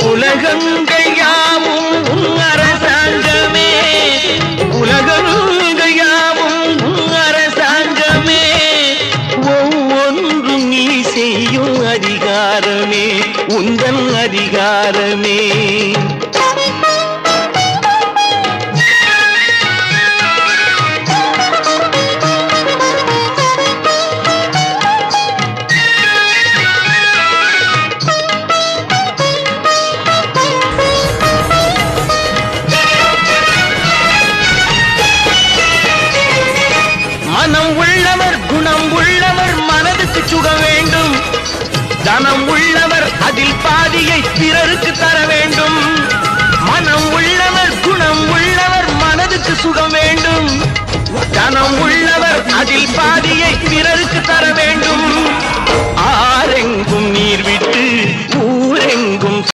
உலகங்கள் யாவும் அரசாங்கமே, உலகங்கள் யாவும் அரசாங்கமே, ஒவ்வொன்றும் நீ செய்யும் அதிகாரமே உந்தன் அதிகாரமே. மனம் உள்ளவர் குணம் உள்ளவர் மனதுக்கு சுக வேண்டும், தனம் உள்ளவர் அதில் பாதியை பிறருக்கு தர வேண்டும். மனம் உள்ளவர் குணம் உள்ளவர் மனதுக்கு சுகம் வேண்டும், தனம் உள்ளவர் அதில் பாதியை பிறருக்கு தர வேண்டும்.